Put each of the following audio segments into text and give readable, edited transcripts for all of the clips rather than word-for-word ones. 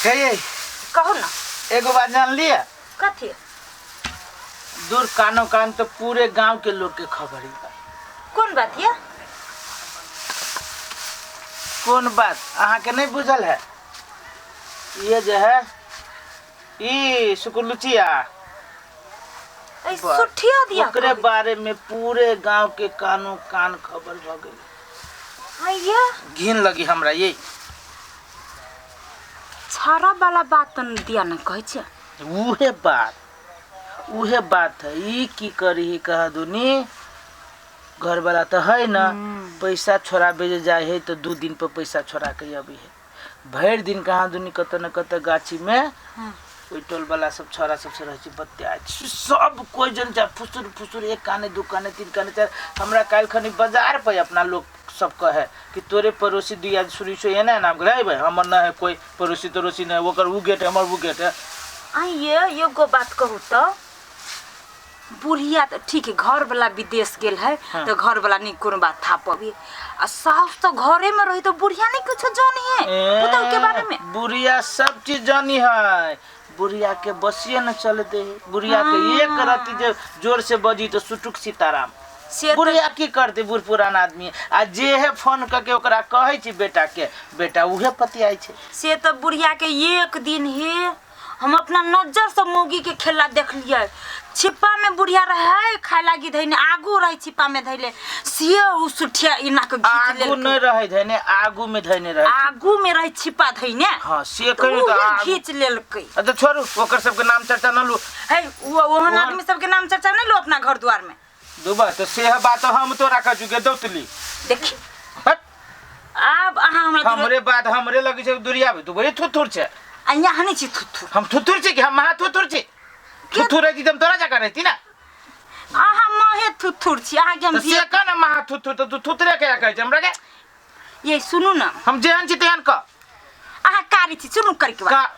कहिए कहो ना। एगो बात जान लिया कथी? दूर कानो कान तो पूरे गांव के लोग के खबर ही बा। कौन बात ये? कौन बात अहाँ के नहीं बुझल है? ये जो है ई सुकुलुचिया सुठिया दिया ओकरे बारे में पूरे गांव के कानो कान खबर भ गई। आइया घिन लगी हमरा ये छारा वाला बात न दिया न कहै छै। उहे बात है। ई की करी कह दुनी घर वाला तो है ना पैसा छोड़ा बेजे जाए है तो 2 दिन पर पैसा छोड़ा के अभी है। भर दिन कहाँ दुनी कत न कत गाछी में कोई टोल वाला सब छोरा सबसे रह बत्या सब कोई जन जा फुसुर फुसुर 1 काने 2 काने 3 काने 4 हमरा काल खनी बाजार पे अपना लोग सब कहे कि तोरे पड़ोसी दिया शुरू से ये ना नाम भाई हमर ना है कोई पड़ोसी तड़ोसी नहीं वो कर वो गेट है हमर वो गेट है। आइए एगो बात कहू तो बुढ़िया तो ठीक है घर वाला विदेश गेल है तो घर वाला नहीं कोनो बात था पबी आ सास तो घरे में रही तो बुढ़िया नहीं कुछ जानी है बताओ के बारे में। बुढ़िया सब चीज जानी है। बुढ़िया के बसिए न चल दे। बुढ़िया के एक राती जब जोर से बजी तो सुटुक सीताराम। बुढ़िया की करते बूढ़ पुरान आदमी आ जे है फोन करके ओकरा कहै छी बेटा के बेटा उहे पतियाई छे। से तो बुढ़िया के एक दिन है हम अपना नजर से मोगी के खेला देख लिया। छिपा में बुढ़िया रहे खाए लागी धैने आगू रहे छिपा में धैले से उ सुठिया इना के खींच ले। आगू न रहे धैने आगू में धैने रहे आगू में रहे छिपा धैने हां से कहियो तो खींच लेलकै। तो छोड़ू ओकर सब के नाम चर्चा न लो है ओहन आदमी सब के नाम चर्चा नहीं लो अपना घर द्वार में। दुबा तो से बात हम तोरा का चुके दौतली देखी अब अहाँ हमरे बात हमरे लगे छै दुरिया तू बड़ी थुथुर छे। अइया हने छी थुथुर हम थुथुर छी कि हम महा थुथुर छी। थुथुर रहती तुम तोरा जगह रहती ना। अहाँ माहे थुथुर छी अहाँ के हम से का ना महा थुथुर तो तू थुथरे के कहै छै हमरा के। ये सुनू ना हम जेहन छी तेहन क अहाँ कारी छी सुनू करके बात।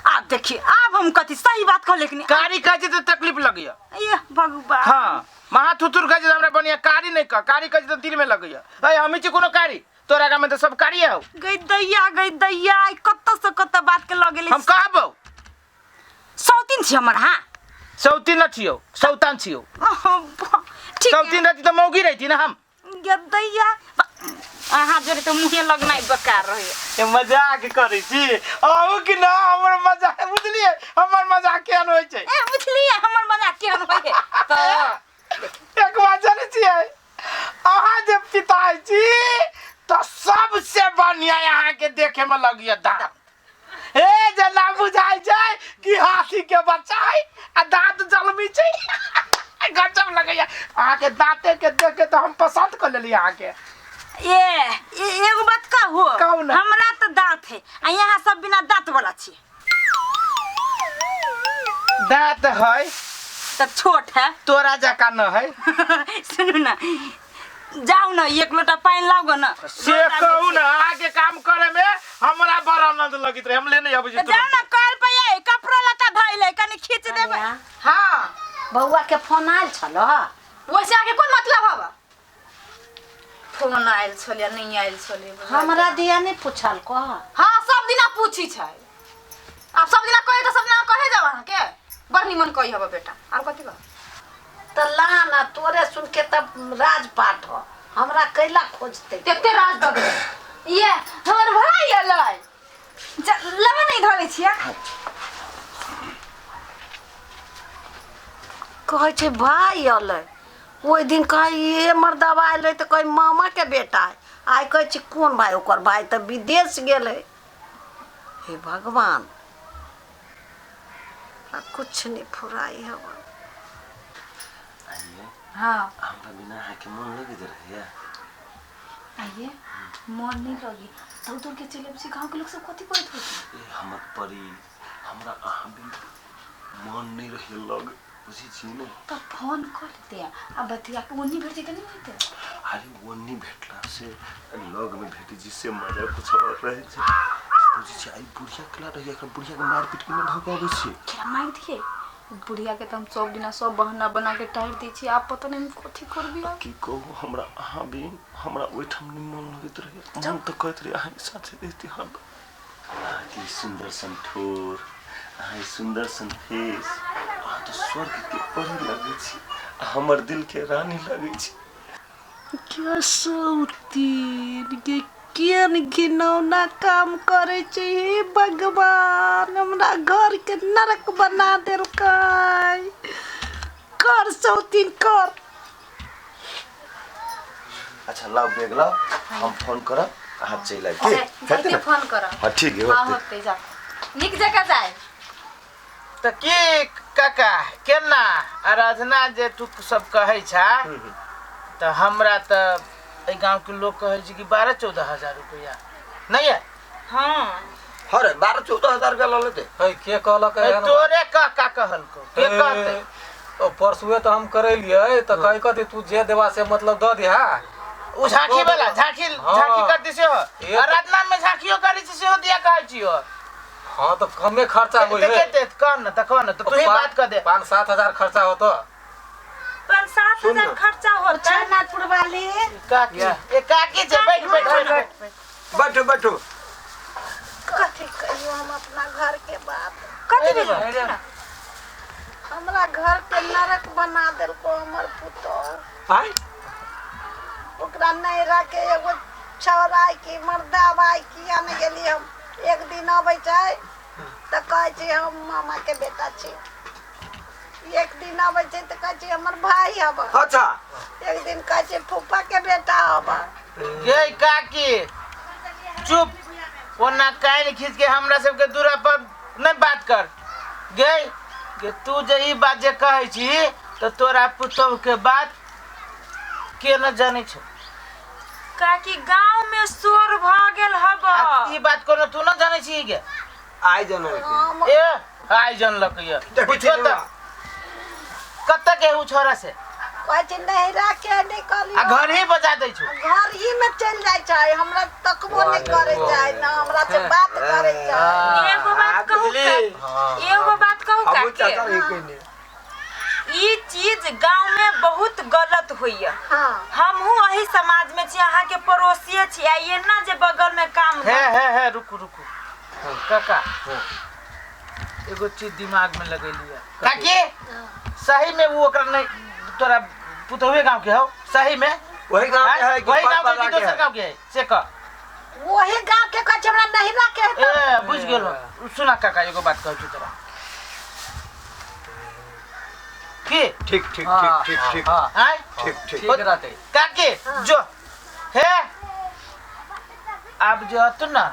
आप देखिए अब हम कथी सही बात कह लेकिन कारी कह जे तो तकलीफ लगिया। ये भगवान हां महा थुथुर कह जे हमरा बनिया कारी नहीं क कारी कह जे तो दिल में लगिया। ए हमी छी कोनो कारी तोरा का में तो सब कारी है। गई दैया कत्त से कत्त बात के लगेले हम कहबो सौतीन छी हमर। हां सौतीन न छियो सौतान छियो। ठीक सौतीन रहती तो मौगी रहती ना हम। गे दैया अहाँ जोरे तो मुहे लगनाइ बेकार रहे। ये मजाक करै छी आउ कि ना हमर मजाक बुझलिए हमर मजाक केहन होय छै। ए बुझलिए हमर मजाक केहन होय तो एक बात जानै छियै अहाँ जे पिताई छी तो सबसे बढ़िया यहाँ के देखे में लगिया दांत। ए जना बुझाई छै कि हाथी के बच्चा है आ दांत जलमी छै गजब लगैया। अहाँ के दांते के देख के तो हम पसंद कर लेली अहाँ के। एगो बात कहू हमरा तो दांत है आ यहाँ सब बिना दांत वाला छी। दांत है तो छोट है तोरा जका न है। सुनू ना जाओ ना 1 लोटा पानी लाओ ना से कहू ना आगे काम करे में हमरा बड़ा आनंद लगित रहे। हम लेने आबै छी जाओ ना कल पे ये कपड़ा लता धइले कनी खींच देबे। हां बौआ के फोन आइल छलो वैसे आगे कोन मतलब हवा? फोन आइल छले नहीं आइल छले हमरा दिया नहीं पूछल को। हां सब दिना पूछी छै आप सब दिना कहे तो सब दिना कहे जाव अहाँ के बड़ निमन कहि हबा बेटा और कथि बा त लाना तोरे सुन के तब राजपाट हो हमरा कैला खोजते तेते राज दग ये हमर भाई अलै लबे नहीं धरे छिया कहै छै भाई अलै ओइ दिन कहे ये मर्दवा आइले त कहे मामा के बेटा है आइ कहै छै कोन भाई ओकर भाई त विदेश गेलै। हे भगवान कुछ नहीं फुराई हवा। हां हमरा बिना है के मन लगे रहे या आइए मन नहीं लगी तो दूर के चले से गांव के लोग सब कथि करत होते। ए हमर परी हमरा अहाँ बिना मन नहीं रहे लग बुझी छी ने तो फोन कर देते अब बतिया के ओनी भेट के नहीं होते। अरे ओनी भेटला से लग में भेटी जिससे मजा कुछ और रहे छै बुझी छी। आई बुढ़िया कला रही है बुढ़िया के मार पीट के में भगावे छी क्या मार दिए बुढ़िया के हम सब दिना सब बहाना बना के टाइट दै छी आप पता नहीं कथि करबी की कहू हमरा अहाँ भी हमरा ओइठम नहीं मन लगत रहे मन तो कहत रहे अहाँ के साथे रहती हम की सुंदर सन ठोर, आहा सुंदर सन फेस, आ तो स्वर्ग के परी लगे छी, हमर दिल के रानी लगे छी। क्या सौतीन के केन घिनौना काम करे छै हे भगवान, हमरा घर के नरक बना देलकै। कर सौतीन कर। अच्छा लाओ बैग लाओ, हम फोन करब, अहाँ चलि आइब। जल्दी फोन कर। हाँ ठीक है हाँ होते। होते जा निक जगह जाए। तो की काका केना आराधना जे तू सब कहै छा तो हमरा तो ए गांव के लोग कहै छै कि 12-14 हजार रुपया नहीं है। हाँ अरे 12-14 हजार का ल लेते। है के कहलक है ना? तोरे काका कहलको के कहते तो परसुए तो हम करैलिए तो कहि कथी तू जे देवा से मतलब द दिहा। उ झांकी वाला झांकी हाँ। झांकी कर दिसे हो ये- आराधना में झांकियो करी से हो दिया कहै छियो। हाँ तो कमे खर्चा होई है। देखे कौन न त कौन न तू ही बात कर दे। 5-7 हजार खर्चा हो तो 5-7 हजार खर्चा होता है। नाथपुर वाले काकी ए काकी जे बैठ बैठ बैठो बैठो। कथी कहियो हम अपना घर के बात। कथी भेल? हमरा घर के नरक बना देलको हमर पुतोह। आय ओकरा नैरा के एगो छौराई की मर्दाबाई किया ने गेली हम। एक दिन अबै छै त कहै छै हम मामा के बेटा छी, एक दिन अबै छै त कहै छै हमर भाई हब, अच्छा एक दिन कहै छै फूफा के बेटा हब। गे काकी चुप ओना कान खींच के हमरा सबके दूरा पर नहीं बात कर। गे कि तू जे ई बात जे कहै छी तो तोरा पुतोह के बात के न जानै छ। काकी गांव में शोर भ गेल हब। ई बात कोनो तू न जानै छी गे। आय जनो हम ए आइ जानलक ये पूछो त कत्ता के उ छोरा से कहै छै नैरा के निकली आ घर ही बजा दै छु। घर ही में चल जाय छै, हमरा तकबो नहीं करे छै ना हमरा से बात करे छै। एगो बात कहू एगो बात कहू हमहु चाचा काकी, रही कहने। ई चीज गांव में बहुत गलत होइया। हाँ हमहू वही समाज में छी, अहाँ के पड़ोसिए छी। ये ना जे बगल में काम है रुकू रुकू काका एगो चीज दिमाग में लगैलिया काकी सही में वो ओकरा नहीं तोरा पुतौहे गांव के हो सही में वही गांव के है कि वही गांव के पापा कि के दोसर है? गांव के है से कह। वही गांव के कहै छै हमरा नैरा के है त। ए बुझ गेलो सुना काका एगो बात कहू तोरा की ठीक ठीक हाँ, ठीक ठीक ठीक हाँ, आय ठीक ठीक। ठीक रहते। काकी जो है अब जो तू ना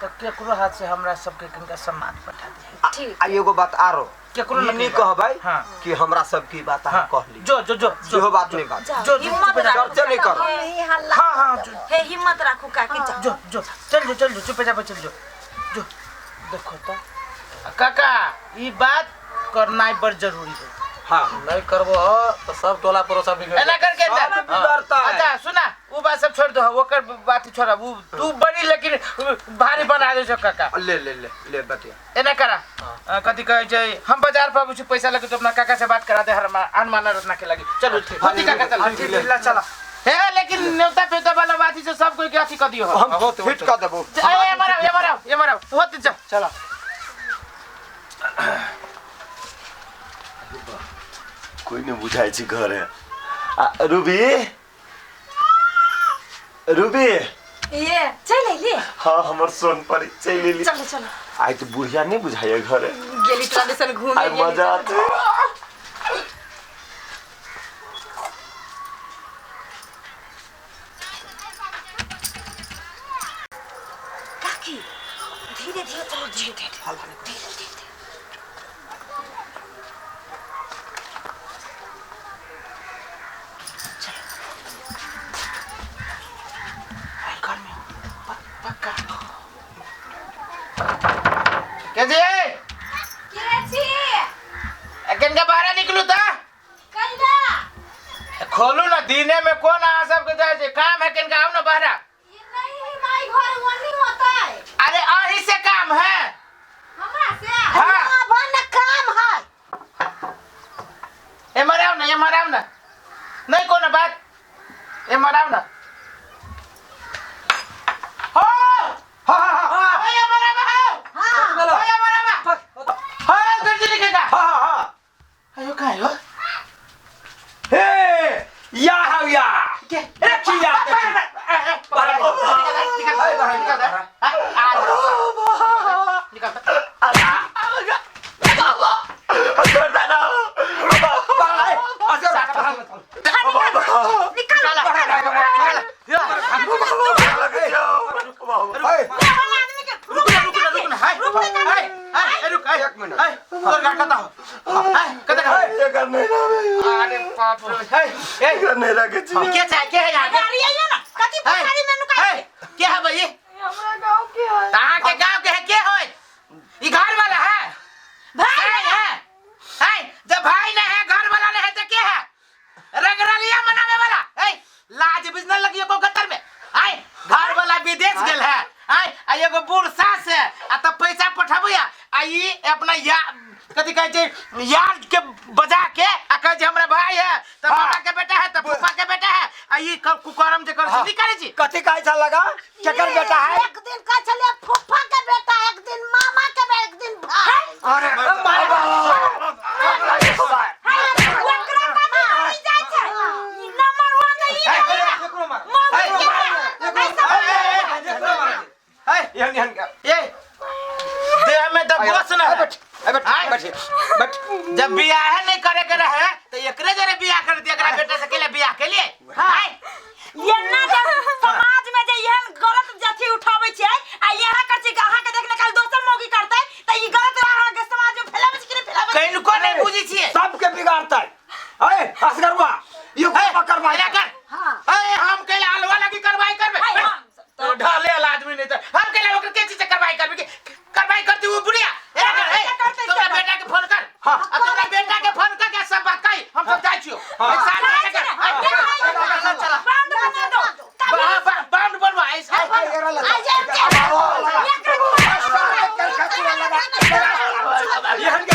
तो केकरो हाथ से हमरा सबके कनका सम्मान पठा दे। ठीक। आ एगो बात आरो केकरो ई नहीं कहबै हाँ। कि हमरा सब की बात हाँ, अहाँ कहली। जो जो जो जो बात नहीं बात। जो हिम्मत राखू। चर्चा नहीं करो। हम ही हल्ला हाँ हाँ जो हे हिम्मत राखू काकी जा। जो जो चल जो चुप जा चल जो देखो तो काका ई बात करना बड़ जरूरी है। हाँ नहीं करबो तो सब टोला पड़ोसा बिगड़ एना करके जा। सब बिगड़ता है। अच्छा सुना वो बात सब छोड़ दो ओकर बात छोड़ा वो तू बड़ी लेकिन भारी बना दे काका। ले ले ले ले बतिया। एना करा कथी कहे छै हम बाजार पर कुछ पैसा लगे तो अपना काका से बात करा दे हर अनुमाना रत्ना के लगी चलो होती काका चल चला है लेकिन न्योता पेता वाला बात ही से सब कोई के अथी कर दियो हम फिट कर देबो। ये मारो होती जा चला कोई नहीं बुझाई छी घर है। रूबी रूबी ये चल ले हाँ हमर सोन परी चली ली। चलो चलो आई तो बुढ़िया नहीं बुझाइए घर है। गेली ट्रेडिशन घूमे आई मजा आते। काकी धीरे धीरे चलो धीरे धीरे कैसे अकन का बाहर निकलू था खोलू ना दीने में कौन आ सबके जाए काम है किनका आओ ना बाहर। अरे अही से काम है हाँ काम है ये मराओ ना नहीं कोनो बात ये मराओ ना हो ये मरा रुक ना हाय हाय रुक हाय एक मिनट। हाय तोर गाड़ कता हो हाय कता का ये कर नहीं रहा अरे बाप रे हाय ए कर नहीं रहा के जी क्या चाहे क्या है यहाँ पे गाड़ी आइए ना कति पहाड़ी में नुका हाय क्या है भाई हमरा गांव के है कहाँ के गांव के है क्या होय ये घर वाला है भाई है जब भाई नहीं है घर वाला नहीं है तो क्या है रगरलिया मनावे वाला है लाज बिजने लगी को गतर में है घर वाला विदेश गेल है आ एगो बूढ़ सास है आ तब पैसा पठाबैया आ ई अपना कथी कहै छै यार के बजा के आ कहै छै हमरा भाई है तब मामा के बेटा है तब पापा के बेटा है आ ई कुकरम जे कर नहीं करे छी कथी का ऐसा लगा केकर बेटा है एक दिन का चले फूफा के बेटा एक दिन मामा के बेटा एक दिन भाई अरे माय ओकरा का नहीं जाय छै ई नंबर 1 नहीं है एकरो मार मामा के है यहन यहन का ए देह में तो गोस न है बैठ जब बियाह नहीं करे के रहे तो एकरे जरे बियाह कर दिया एकरा बेटे से केले बियाह के लिए हां ये ना जब समाज में जे यहन गलत जथी उठाबै छै आ यहां कर छी अहां के देखने काल दोसर मौगी करतै त ई गलत अहां के समाज में फैलाबै छी कि नहीं फैलाबै कहीं को नहीं बुझी छी सबके बिगाड़ता है ए असगरवा ये पकड़वा कर हां ए हम केले हलवा लगी करवाई करबे तो ढाले वाला आदमी नहीं तो हम केले ओकर के चीज करवाई करबे करवाई करती वो बुढ़िया तोरा बेटा के फोन कर हां तोरा बेटा के फोन कर के सब बात कही हम सब जाई छियो पैसा नहीं कर चला बांध बना दो बांध बनवा ऐसा यहन के